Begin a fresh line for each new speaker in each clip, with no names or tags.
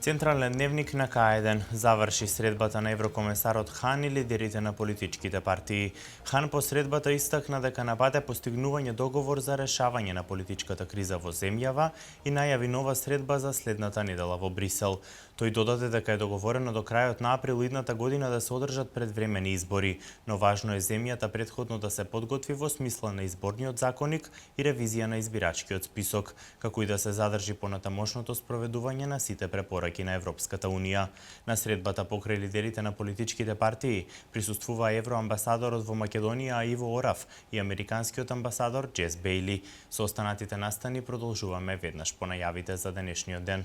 Централен дневник на К1 заврши средбата на еврокомесарот Хан и лидерите на политичките партии. Хан по средбата истакна дека на пат е постигнување договор за решавање на политичката криза во земјава и најави нова средба за следната недела во Брисел. Тој додаде дека е договорено до крајот на април идната година да се одржат предвремени избори, но важно е земјата претходно да се подготви во смисла на изборниот законник и ревизија на избирачкиот список, како и да се задржи понатамошното спроведување на сите препораки на Европската Унија. На средбата покрај лидерите на политичките партии присуствува евроамбасадорот во Македонија Иво Ораф и американскиот амбасадор Джес Бејли. Со останатите настани продолжуваме веднаш по најавите за денешниот ден.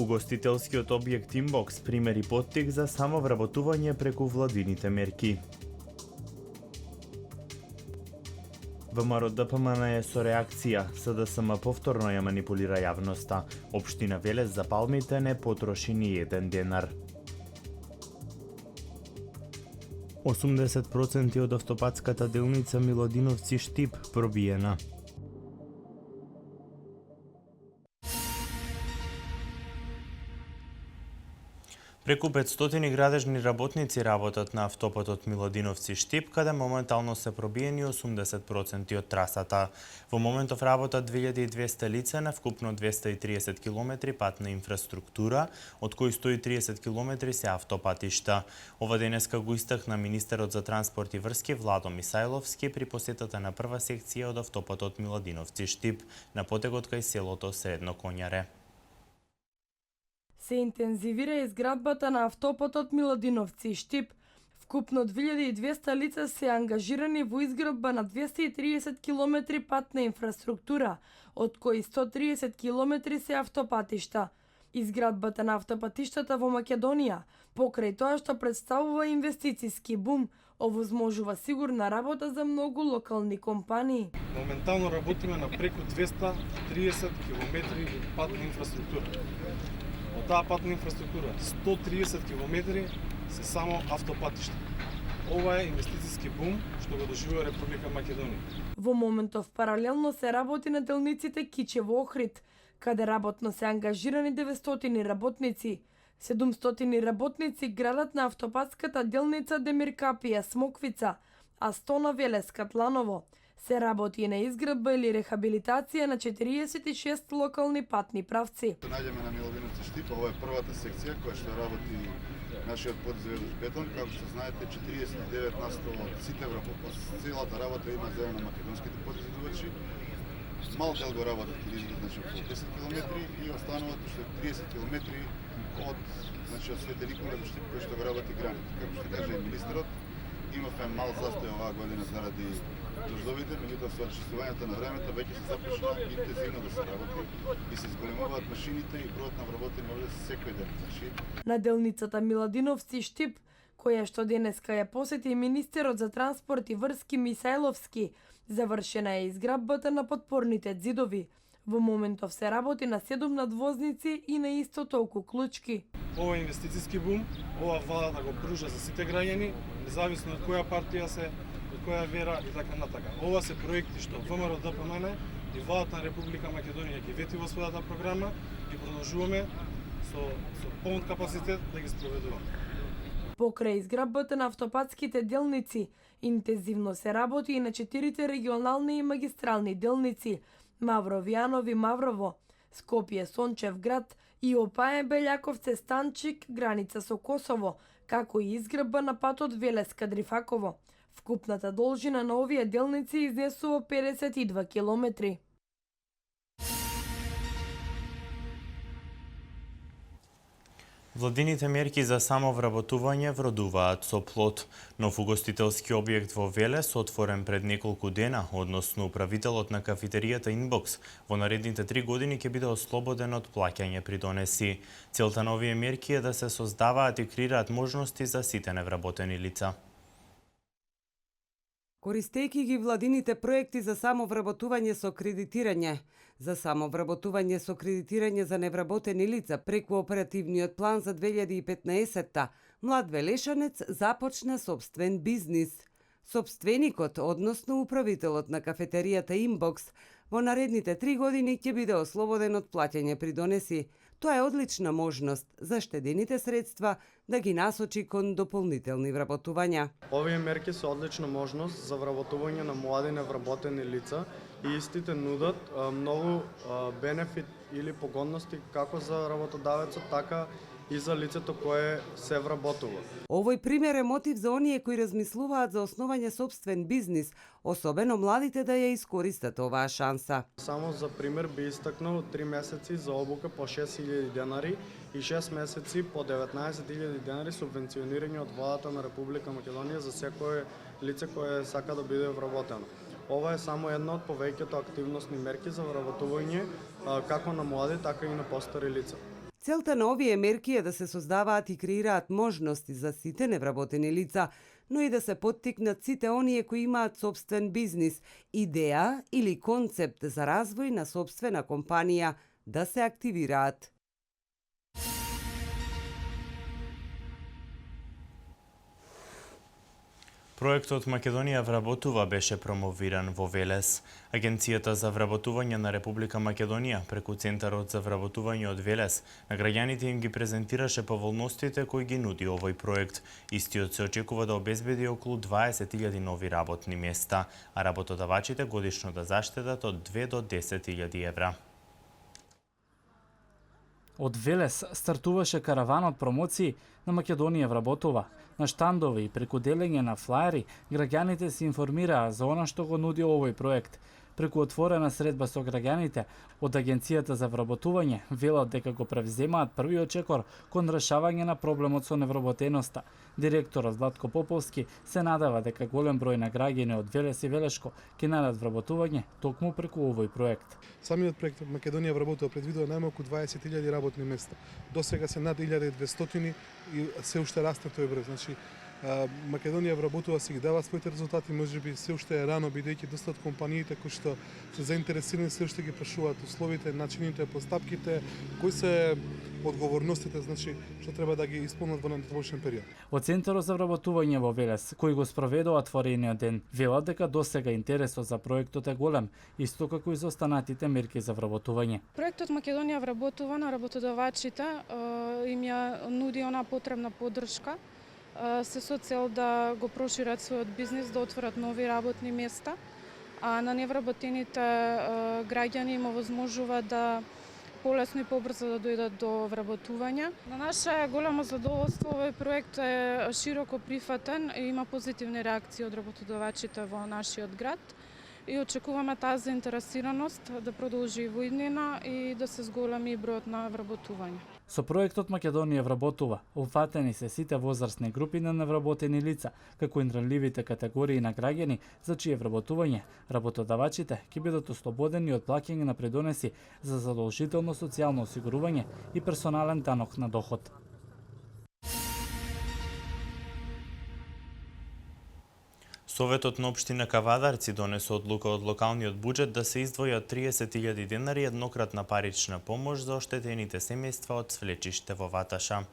Угостителскиот објект Инбокс примери поттик за самовработување преку владините мерки. ВМРО ДПМН е со реакција, СДСМ повторно ја манипулира јавноста. Општина Велес за палмите не потроши ни 1 денар. 80% од автопатската делница Милодиновци-Штип пробиена. Преку 500 градежни работници работат на автопатот Милодиновци-Штип, каде моментално се пробиени 80% од трасата. Во моментов работат 2200 лица на вкупно 230 км патна инфраструктура, од кои 130 км се автопатишта. Ова денеска го истакна министерот за транспорт и врски Владо Мисајловски при посетата на прва секција од автопатот Милодиновци-Штип на потегот кај селото Средно Коњаре.
Се интензивира изградбата на автопатот Милодиновци-Штип. Вкупно 2200 лица се ангажирани во изградба на 230 км патна инфраструктура, од кои 130 км се автопатишта. Изградбата на автопатиштата во Македонија, покрај тоа што представува инвестициски бум, овозможува сигурна работа за многу локални компании.
Моментално работиме на преку 230 км патна инфраструктура. Од таа патна инфраструктура 130 км се само автопатишта. Ова е инвестициски бум што го доживува Република Македонија.
Во моментов паралелно се работи на делниците Кичево-Охрид, каде работно се ангажирани 900 работници. 700 работници градат на автопатската делница Демиркапија Смоквица, а 100 на Велес Катланово. Се работи на изградба или рехабилитација на 46 локални патни правци.
Најдеме на Милодиновци-Штип, ова е првата секција која што работи нашиот подизведувач бетон. Како што знаете, 49% од сите целата работа има за на македонските подизведувачи. Мал дел го работат значи околу 10 км и остануват уште 30 км од значи од Свети Никола до Штип кој што го работи граните. Како што каже и министерот, имавме мал застој оваа година заради дождовите, меѓутоа со расчистувањето на времето веќе се започна интензивно да се работи и се зголемуваат машините и бројот на вработени може секој ден.
На делницата Милодиновци-Штип, која што денеска ја посети министерот за транспорт и врски Мисајловски, завршена е изградбата на подпорните ѕидови. Во моментов се работи на 7 надвозници и на исто толку клучки.
Ова е инвестициски бум, ова владата го пружа за сите граѓани, независно од која партија се, од која вера и така натака. Ова се проекти што ВМРО ДПМН и владата на Република Македонија ги вети во својата програма и продолжуваме со полн капацитет да ги спроведуваме.
Покрај изградбата на автопатските делници, интензивно се работи и на 4 регионални и магистрални делници: Мавровјанови Маврово, Скопје Сончевград и Опаје Белјаковце Станчик, граница со Косово, како и изградба на патот Велес Кадрифаково. Вкупната должина на овие делници изнесува 52 километри.
Владините мерки за самовработување вродуваат со плод. Нов угостителски објект во Велес, отворен пред неколку дена, односно управителот на кафетеријата Inbox, во наредните 3 години ќе биде ослободен од плаќање при донеси. Целта на овие мерки е да се создаваат и креираат можности за сите невработени лица.
Користејќи ги владините проекти за самовработување со кредитирање, за самовработување со кредитирање за невработени лица преку оперативниот план за 2015-та, млад велешанец започна собствен бизнис. Собственикот, односно управителот на кафетеријата Inbox, во наредните 3 години ќе биде ослободен од плаќање при донеси. Тоа е одлична можност за штедените средства да ги насочи кон дополнителни вработувања.
Овие мерки се одлична можност за вработување на млади невработени лица и истите нудат многу бенефит или погодности како за работодавецот, така и за лицето кое се вработува.
Овој пример е мотив за оние кои размислуваат за основање собствен бизнис, особено младите да ја искористат оваа шанса.
Само за пример би истакнал 3 месеци за обука по 6.000 денари и 6 месеци по 19.000 денари субвенционирање од владата на Република Македонија за секое лице кое сака да биде вработено. Ова е само една од повеќето активностни мерки за вработување како на млади, така и на постари лица.
Целта на овие мерки е да се создаваат и креираат можности за сите невработени лица, но и да се поттикнат сите оние кои имаат собствен бизнис, идеја или концепт за развој на собствена компанија да се активираат.
Проектот Македонија вработува беше промовиран во Велес. Агенцијата за вработување на Република Македонија преку Центарот за вработување од Велес на граѓаните им ги презентираше поволностите кои ги нуди овој проект. Истиот се очекува да обезбеди околу 20.000 нови работни места, а работодавачите годишно да заштедат од 2 до 10.000 евра.
Од Велес стартуваше караван од промоции на Македонија вработува. На штандови и преку делење на флаери, граѓаните се информираа за она што го нуди овој проект. Преку отворена средба со граѓаните од Агенцијата за вработување велат дека го превземаат првиот чекор кон решавање на проблемот со невработеноста. Директорот Владко Поповски се надава дека голем број на граѓани од Велес и Велешко ќе најдат вработување токму преку овој проект.
Самиот проект Македонија вработува предвидува најмалку 20.000 работни места. До сега се над 1200 и се уште расте тој број. Значи Македонија вработува си ги дава своите резултати, можеби се уште е рано бидејќи доста од компаниите кои што се заинтересирани се уште ги прашуваат условите, начините, постапките, кои се одговорностите, значи што треба да ги исполнат во надвошен период.
Од Центарот за вработување во Велес, кој го спроведува отворениот ден, велат дека досега интересот за проектот е голем, исто како и за останатите мерки за вработување.
Проектот Македонија вработува на работодавачите им ја нуди она потребна поддршка се со цел да го прошират својот бизнис, да отворат нови работни места, а на невработените граѓани им овозможува да полесно и побрзо да дојдат до вработување. На наше големо задоволство овој проект е широко прифатен и има позитивни реакции од работодавачите во нашиот град и очекуваме таа заинтересираност да продолжи во иднина и да се зголеми бројот на вработување.
Со проектот Македонија вработува, опфатени се сите возрастни групи на невработени лица, како и нранливите категории на граѓани за чие вработување работодавачите ќе бидат ослободени од плаќање на придонеси за задолжително социјално осигурување и персонален данок на доход.
Советот на општина Кавадарци донесе одлука од локалниот буџет да се издвојат 30.000 денари еднократна парична помош за оштетените семејства од свлечиште во Ваташа.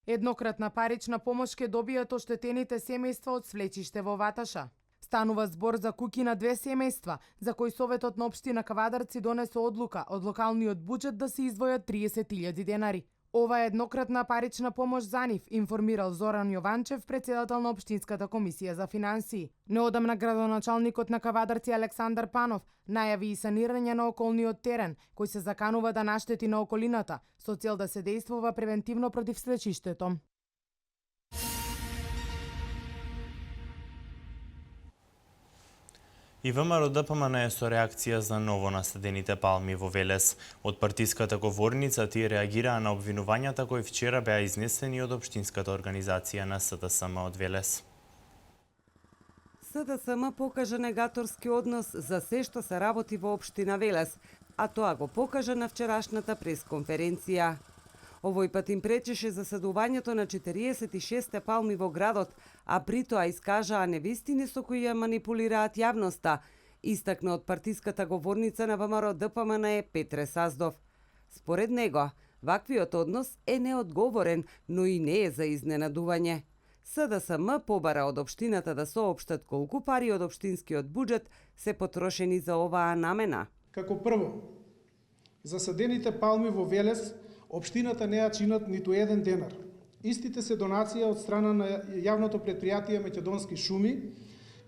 Еднократна парична помош ќе добијат оштетените семејства од свлечиште во Ваташа. Станува збор за куќи на 2 семејства, за кои Советот на општина Кавадарци донесе одлука од локалниот буџет да се издвојат 30.000 денари. Ова е еднократна парична помош за нив, информирал Зоран Јованчев, председател на Општинската комисија за финансии. Неодамна градоначалникот на Кавадарци Александар Панов најави и санирање на околниот терен, кој се заканува да наштети на околината, со цел да се дејствува превентивно против свлечиштето.
И ВМРО-ДПМН е со реакција за ново насадените палми во Велес. Од партиската говорница тие реагираа на обвинувањата кои вчера беа изнесени од општинската организација на СДСМ од Велес.
СДСМ покажа негаторски однос за се што се работи во општина Велес, а тоа го покажа на вчерашната пресконференција. Овој пат им пречеше заседувањето на 46 палми во градот, а при тоа искажаа невистини со кои ја манипулираат јавноста, истакна од партиската говорница на ВМРО-ДПМН Петре Саздов. Според него, ваквиот однос е неодговорен, но и не е за изненадување. СДСМ побара од општината да соопштат колку пари од општинскиот буџет се потрошени за оваа намена.
Како прво, засадените палми во Велес општината не ја чинат ниту еден денар. Истите се донација од страна на јавното претпријатие Македонски шуми,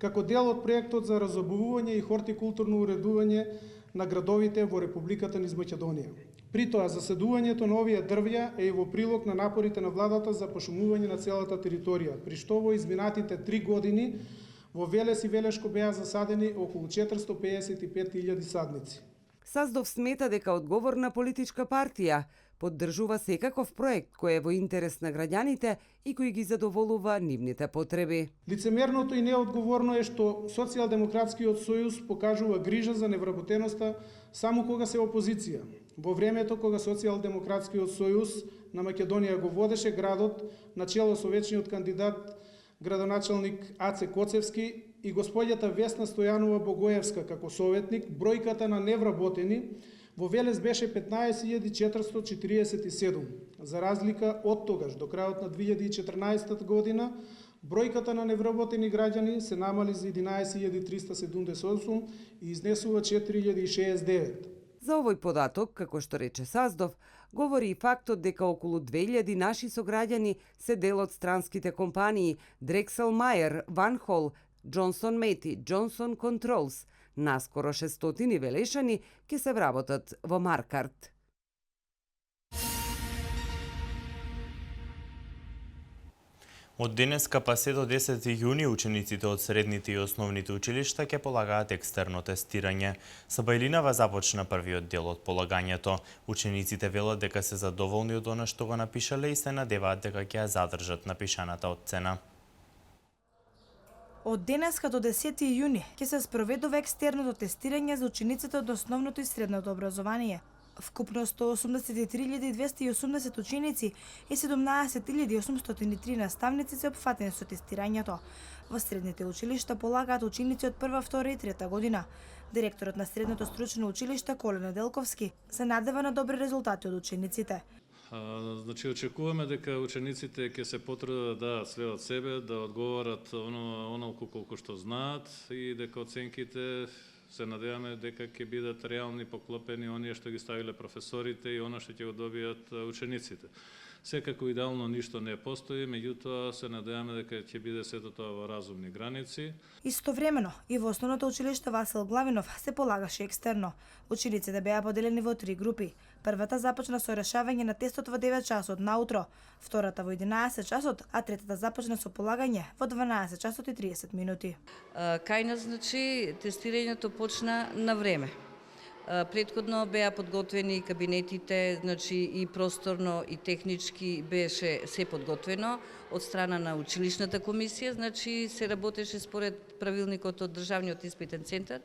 како дел од проектот за разобувување и хортикултурно уредување на градовите во Републиката низ Македонија. При тоа, заседувањето на овие дрвја е и во прилог на напорите на владата за пошумување на целата територија, при што во изминатите 3 години во Велес и Велешко беа засадени околу 455.000 садници.
Саздов смета дека одговорна политичка партија поддржува секаков проект кој е во интерес на граѓаните и кој ги задоволува нивните потреби.
Лицемерното и неодговорно е што Социјалдемократскиот сојуз покажува грижа за невработеноста само кога се опозиција. Во времето кога Социјалдемократскиот сојуз на Македонија го водеше градот на чело со вечниот кандидат градоначалник Аце Коцевски и господјата Весна Стојанова Богоевска како советник, бројката на невработени во Велес беше 15.447. За разлика од тогаш, до крајот на 2014 година, бројката на невработени граѓани се намали за 11.378 и изнесува 4.069.
За овој податок, како што рече Саздов, говори и фактот дека околу 2000 наши сограѓани се дел од странските компании Drexel Meyer, Van Hol, Johnson Matthey, Johnson Controls. Наскоро 600 велешани ќе се вработат во Маркарт.
Од денеска па се до 10 јуни учениците од средните и основните училишта ќе полагаат екстерно тестирање. Со Бајлинава започна првиот дел од полагањето. Учениците велат дека се задоволни од она што го напишале и се надеваат дека ќе ја задржат напишаната оцена.
Од денеска до 10 јуни ќе се спроведува екстерното тестирање за учениците од основното и средното образование. Вкупно 183.280 ученици и 17.803 наставници се опфатени со тестирањето. Во средните училишта полагаат ученици од прва, втора и трета година. Директорот на средното стручно училиште Коле Неделковски се надева на добри резултати од учениците.
Значи, очекуваме дека учениците ќе се потрудат да дадат све од себе, да одговорат онолку колку што знаат и дека оценките се надеваме дека ќе бидат реални, поклопени оние што ги ставиле професорите и она што ќе го добијат учениците. Секако идеално ништо не постои, меѓутоа се надеваме дека ќе биде сето тоа во разумни граници.
Истовремено и во основното училиште Васил Главинов се полагаше екстерно. Учениците беа поделени во 3 групи. Првата започна со решавање на тестот во 9 часот наутро, втората во 11 часот, а третата започна со полагање во 12 часот и 30 минути.
Кај нас, значи, тестирањето почна на време. Претходно беа подготвени кабинетите, значи и просторно и технички беше се подготвено од страна на училишната комисија, значи се работеше според правилникот од Државниот испитен центар,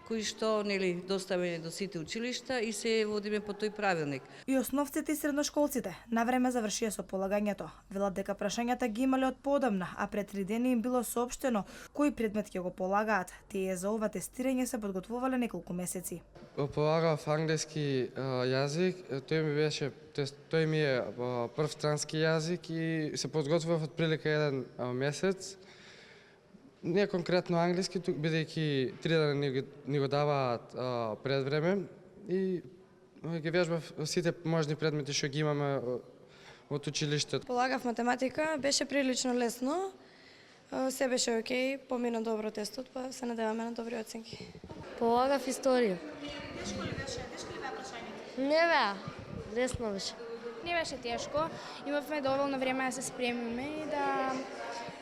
кој што нели доставени до сите училишта и се водиме по тој правилник.
И основците и средношколците на време завршија со полагањето. Велат дека прашањата ги имале од поодамна, а пред 3 дени им било соопштено кој предмет ќе го полагаат. Тие за ова тестирање се подготвувале неколку месеци.
Полагав англиски јазик, тој ми е прв странски јазик и се подготвував од прилика 1 месец. Не конкретно англиски, бидејќи 3 дена ни го даваат пред време и ги вежбав сите можни предмети што ги имаме од училиштето.
Полагав математика, беше прилично лесно. Се беше окей, помина добро тестот, па се надеваме на добри оценки.
Полагав историја.
Тешко ли беше? Тешко ли беа прашањата?
Не беа, лесно беше.
Не беше тешко, имавме доволно време да се спремиме и да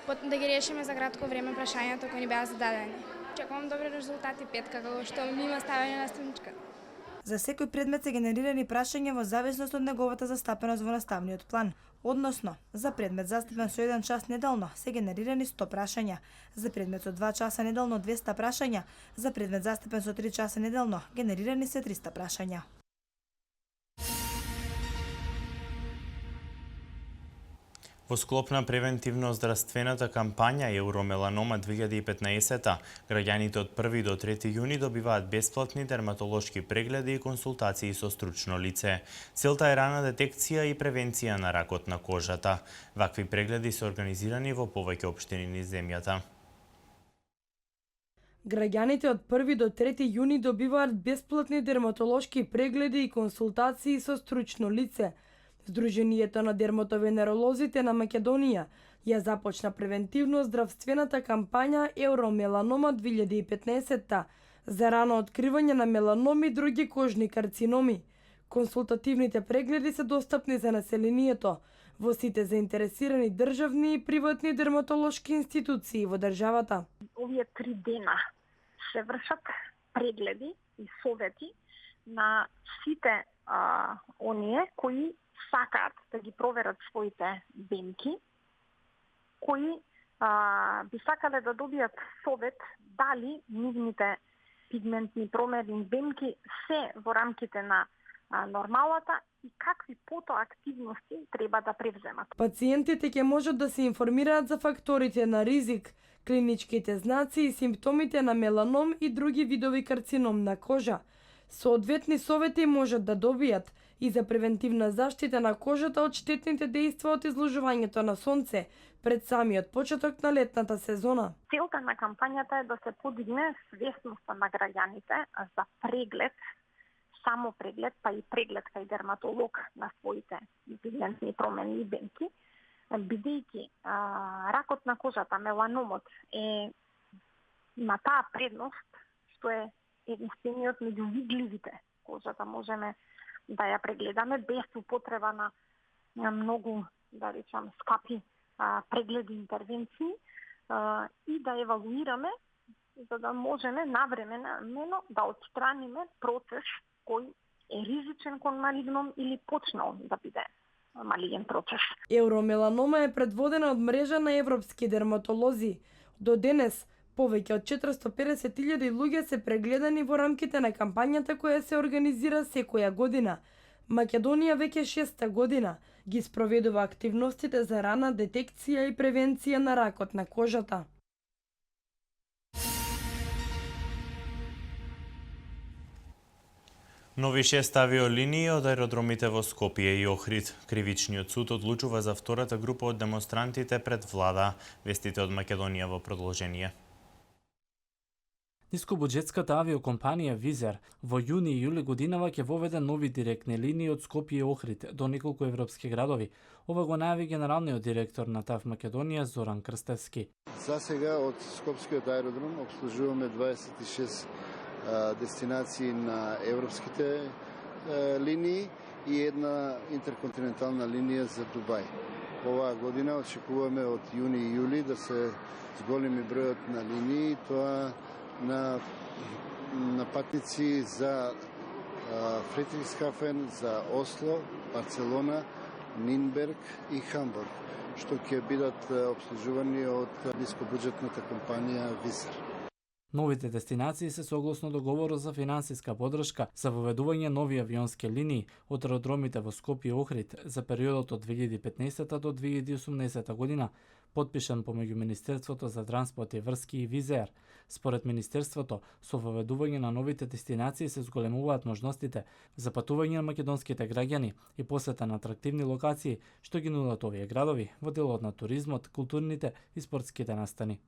да ги решиме за кратко време прашањата кои ни беа зададени. Чекувам добри резултати петка, како што ми има ставено на страничка.
За секој предмет се генерирани прашања во зависност од неговата застапеност во наставниот план. Односно, за предмет застапен со 1 час неделно се генерирани 100 прашања, за предмет со 2 часа неделно 200 прашања, за предмет застапен со 3 часа неделно генерирани се 300 прашања.
Во склоп на превентивно-здравствената кампања Евромеланома 2015, граѓаните од 1 до 3 јуни добиваат бесплатни дерматолошки прегледи и консултации со стручно лице. Целта е рана детекција и превенција на ракот на кожата. Вакви прегледи се организирани во повеќе општини низ земјата.
Граѓаните од 1 до 3 јуни добиваат бесплатни дерматолошки прегледи и консултации со стручно лице. Сдруженијето на дерматовенеролозите на Македонија ја започна превентивно-здравствената кампања Евромеланома 2015 за рано откривање на меланом и други кожни карциноми. Консултативните прегледи се достапни за населението во сите заинтересирани државни и приватни дерматолошки институции во државата.
Овие 3 дена се вршат прегледи и совети на сите оние кои сакаат да ги проверат своите бемки, кои би сакале да добијат совет дали нивните пигментни промерни бемки се во рамките на нормалата и какви потоа активности треба да превземат.
Пациентите ќе можат да се информираат за факторите на ризик, клиничките знаци и симптомите на меланом и други видови карцином на кожа. Соодветни совети можат да добијат и за превентивна заштита на кожата од штетните дејства од изложувањето на сонце пред самиот почеток на летната сезона.
Целта на кампањата е да се подигне свесноста на граѓаните за преглед, само преглед, па и преглед кај дерматолог на своите пигментни промени и бемки, бидејќи ракот на кожата, меланомот има таа предност што е единствениот меѓу видливите. Кожата можеме да ја прегледаме без употреба на многу, да речам, скапи прегледи и интервенции и да евалуираме за да можеме навремено да отстраниме процес кој е ризичен кон малигном или почнал да биде малиген процес.
Евромеланома е предводена од мрежа на европски дерматолози. До денес повеќе од 450.000 луѓе се прегледани во рамките на кампањата која се организира секоја година. Македонија веќе 6-та година ги спроведува активностите за рана детекција и превенција на ракот на кожата.
Нови 6 авиолинии од аеродромите во Скопје и Охрид. Кривичниот суд одлучува за втората група од демонстрантите пред влада. Вестите од Македонија во продолжение.
Нискобуџетската авиокомпанија Визер во јуни и јули годинава ќе воведе нови директни линии од Скопје и Охрид до неколку европски градови. Ова го најави генералниот директор на ТАВ Македонија Зоран Крстевски.
За сега од Скопскиот аеродром обслужуваме 26 дестинации на европските линии и една интерконтинентална линија за Дубај. Оваа година очекуваме од јуни и јули да се зголеми бројот на линии, тоа на патници за Фридрихсхафен, за Осло, Барселона, Нинберг и Хамбург, што ќе бидат обслужувани од нискобуџетната компанија Визер.
Новите дестинации се согласно договорот за финансиска поддршка за воведување нови авионски линии од аеродромите во Скопје и Охрид за периодот од 2015 до 2018 година, подпишан помеѓу Министерството за транспорт и врски и Визер. Според Министерството, со воведување на новите дестинации се зголемуваат можностите за патување на македонските граѓани и посета на атрактивни локации што ги нудат овие градови во делот на туризмот, културните и спортските настани.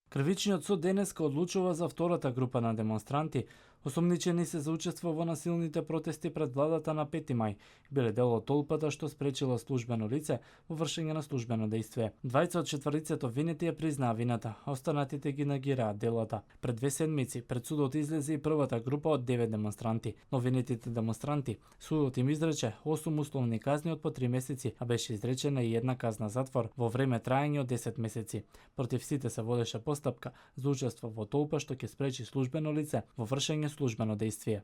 Кривичниот суд денеска одлучува за втората група на демонстранти Осомничени се за учество во насилните протести пред владата на 5 мај. Биле дел од толпата што спречила службено лице во вршење на службено дејствие. Двајца од четворицето винети ја признаа вината, а останатите ги негираат делата. Пред 2 седмици пред судот излезе и првата група од 9 демонстранти. Но винетите демонстранти, судот им изрече 8 условни казни од по 3 месеци, а беше изречена и една казна затвор во време траење од 10 месеци. Против сите се водеше постапка за учество во толпа што ќе спречи службено лице во вршење службено дејствие.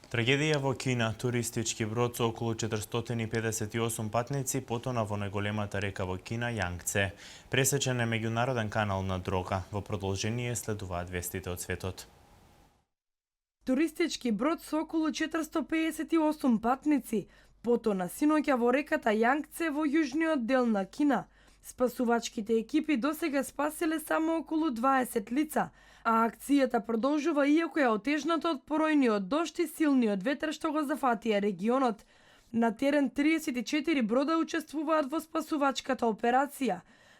Трагедија во Кина, туристички брод со околу 458 патници потона во најголемата река во Кина, Јангце. Пресечен е меѓународен канал на дрога. Во продолжение следуваат вестите од светот.
Туристички брод со околу 458 патници потона синоќа во реката Јангце во јужниот дел на Кина. Спасувачките екипи досега спасиле само околу 20 лица, а акцијата продолжува иако е отежната од поројниот дожд и силниот ветер што го зафатија регионот. На терен 34 брода учествуваат во спасувачката операција.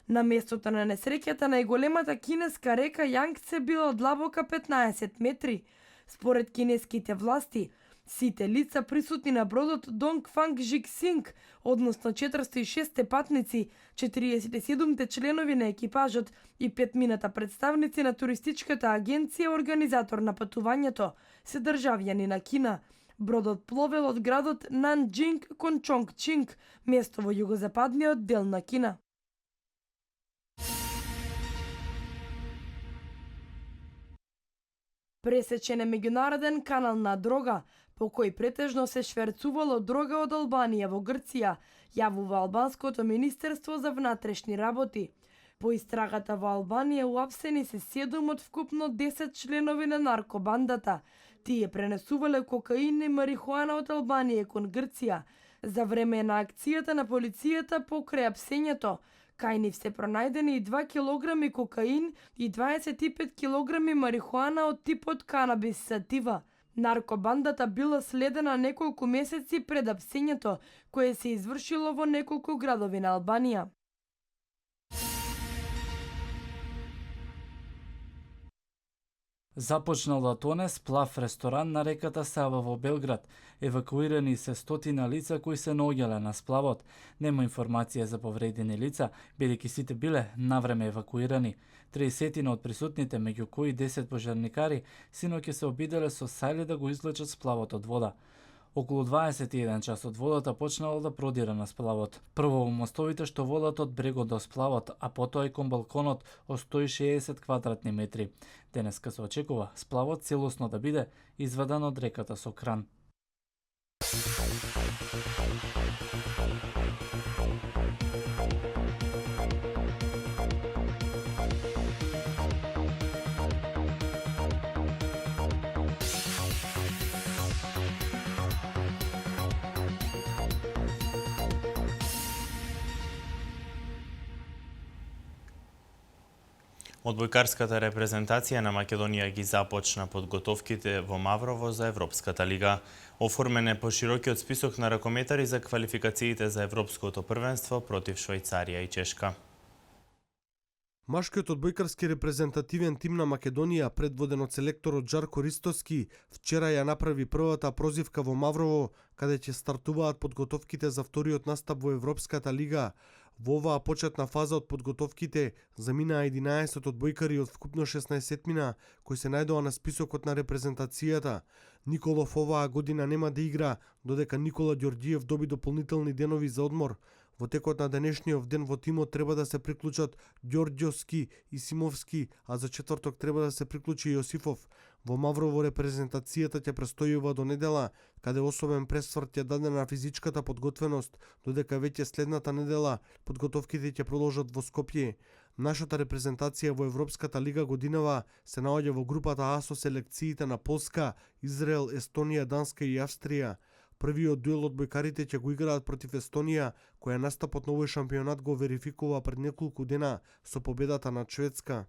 На местото на несреќата најголемата кинеска река Јангце била длабока 15 метри. Според кинеските власти, сите лица присутни на бродот Донгфанг Жиксинг, односно 406 патници, 47 членови на екипажот и 5 представници на туристичката агенција организатор на патувањето, се државјани на Кина. Бродот пловел од градот Нанџинг кон Чонгчинг, место во југозападниот дел на Кина. Пресечен е меѓународен канал на дрога, по кој претежно се шверцувало дрога од Албанија во Грција, јавува Албанското министерство за внатрешни работи. По истрагата во Албанија уапсени се 7 од вкупно 10 членови на наркобандата. Тие пренесувале кокаин и марихуана од Албанија кон Грција. За време на акцијата на полицијата покрај апсењето, кај нив се пронајдени и 2 килограми кокаин и 25 килограми марихуана од типот канабис сатива. Наркобандата била следена неколку месеци пред апсењето, кое се извршило во неколку градови на Албанија.
Започнал да тоне сплав ресторан на реката Сава во Белград. Евакуирани се 100 лица кои се наоѓале на сплавот. Нема информација за повредени лица, бидејќи сите биле навреме евакуирани. 30 од присутните, меѓу кои 10 пожарникари, синоќа се обиделе со сајли да го извлечат сплавот од вода. Околу 21 час од водата почнало да продира на сплавот. Прво во мостовите што водат од брегот до сплавот, а потоа и кон балконот од 160 квадратни метри. Денеска се очекува сплавот целосно да биде изваден од реката со кран.
Одбојкарската репрезентација на Македонија ги започна подготовките во Маврово за Европската лига. Оформен е поширокиот список на ракометари за квалификациите за Европското првенство против Швајцарија и Чешка.
Машкиот одбојкарски репрезентативен тим на Македонија, предводен од селекторот Жарко Ристоски, вчера ја направи првата прозивка во Маврово, каде ќе стартуваат подготовките за вториот настап во Европската лига. Во оваа почетна фаза од подготовките заминаа 11 одбојкари од вкупно 16 кои се најдоа на списокот на репрезентацијата. Николов оваа година нема да игра, додека Никола Ѓорѓиев доби дополнителни денови за одмор. Во текот на денешниот ден во тимот треба да се приклучат Ѓорѓовски и Симовски, а за четврток треба да се приклучи Јосифов. Во Маврово репрезентацијата ќе престојува до недела, каде особен пресврт ја даде на физичката подготвеност, додека веќе следната недела подготовките ќе продолжат во Скопје. Нашата репрезентација во Европската лига годинава се наоѓа во групата А со селекциите на Полска, Израел, Естонија, Данска и Австрија. Првиот дуел одбојкарите ќе го играат против Естонија, која настапот на овој шампионат го верификува пред неколку дена со победата над Шведска.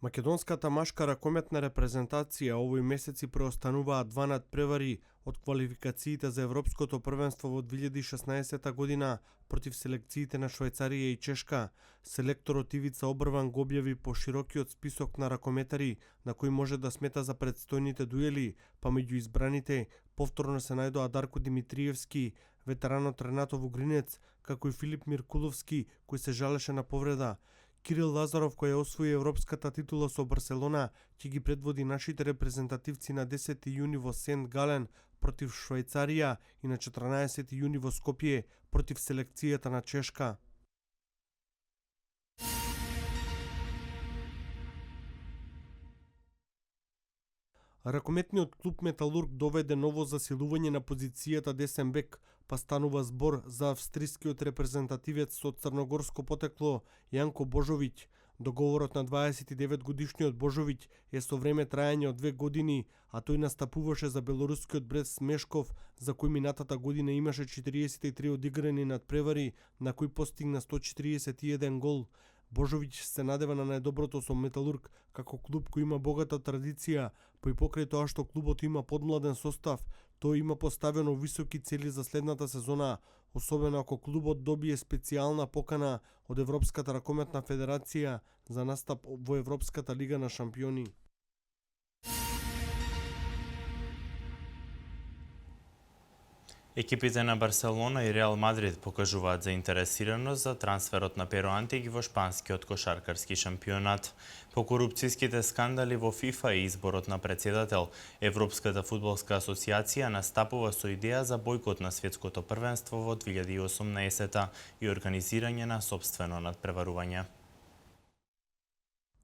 Македонската машка ракометна репрезентација овој месец и преостануваат два надпревари од квалификациите за Европското првенство во 2016 година против селекциите на Швајцарија и Чешка. Селекторот Ивица Обрван го објави поширокиот список на ракометари на кои може да смета за предстојните дуели, па меѓу избраните повторно се најдоа Дарко Димитриевски, ветеранот Ренато Вугринец, како и Филип Миркуловски, кој се жалеше на повреда. Кирил Лазаров, кој ја освои европската титула со Барселона, ќе ги предводи нашите репрезентативци на 10 јуни во Сент Гален против Швајцарија и на 14 јуни во Скопје против селекцијата на Чешка. Ракометниот клуб Металург доведе ново засилување на позицијата десен бек, па станува збор за австрискиот репрезентативец со црногорско потекло Јанко Божовиќ. Договорот на 29 годишниот Божовиќ е со време трајање од 2 години, а тој настапуваше за белорускиот Брест Мешков, за кој минатата година имаше 43 одиграни надпревари, на кој постигна 141 гол. Божовиќ се надева на најдоброто со Металург како клуб кој има богата традиција, па и покрај тоа што клубот има подмладен состав, тој има поставено високи цели за следната сезона, особено ако клубот добие специјална покана од Европската ракометна федерација за настап во Европската лига на шампиони.
Екипите на Барселона и Реал Мадрид покажуваат заинтересираност за трансферот на Перо Антиг во шпанскиот кошаркарски шампионат. По корупцијските скандали во ФИФА и изборот на председател, Европската фудбалска асоциација настапува со идеја за бојкот на светското првенство во 2018 и организирање на сопствено надпреварување.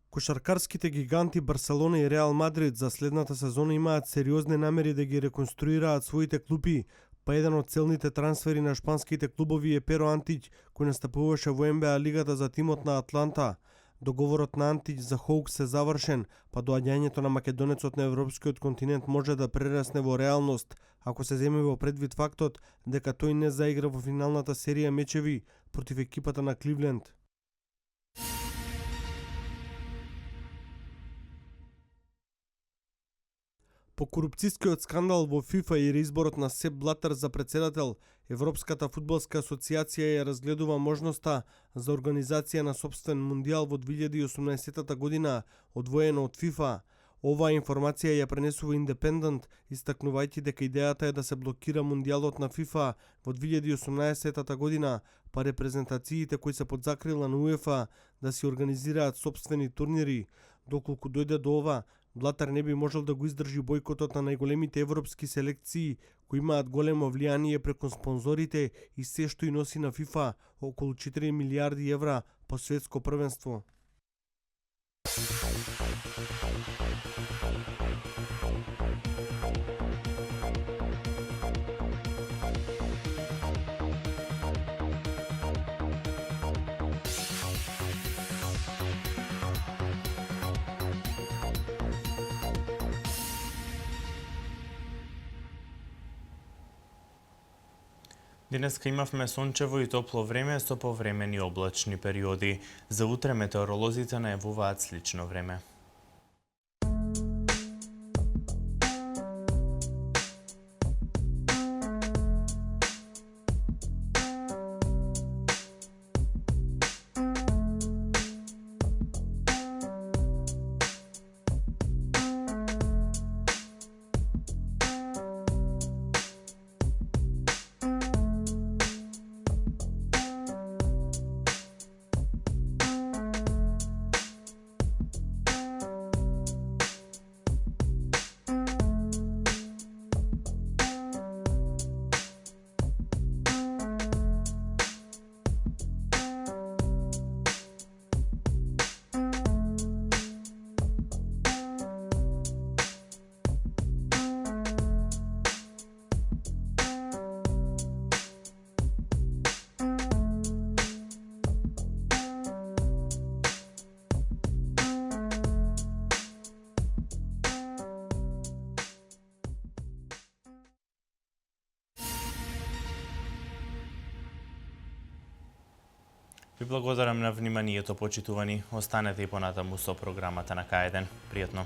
Кошаркарските гиганти Барселона и Реал Мадрид за следната сезона имаат сериозни намери да ги реконструираат своите клупи, па еден од целните трансфери на шпанските клубови е Перо Антиг, кој настапуваше во НБА лигата за тимот на Атланта. Договорот на Антиг за Хоукс е завршен, па доаѓањето на македонецот на европскиот континент може да прерасне во реалност, ако се земе во предвид фактот дека тој не заигра во финалната серија мечеви против екипата на Кливленд. По корупцијскиот скандал во ФИФА и реизборот на Сеп Блатер за председател, Европската фудбалска асоциација ја разгледува можноста за организација на сопствен мундијал во 2018 година, одвоено од ФИФА. Оваа информација ја пренесува Индепендент, истакнувајќи дека идејата е да се блокира мундијалот на ФИФА во 2018 година, па репрезентациите кои се под закрила на УЕФА да си организираат сопствени турнири. Доколку дојде до ова, Блатер не би можел да го издржи бојкотот на најголемите европски селекции, кои имаат големо влијание преку спонзорите и се што и носи на ФИФА околу 4 милиарди евра по светско првенство.
Денеска имавме сончево и топло време со повремени облачни периоди. За утре метеоролозите најавуваат слично време. Ви благодарам на вниманието, почитувани. Останете и понатаму со програмата на К1. Пријатно.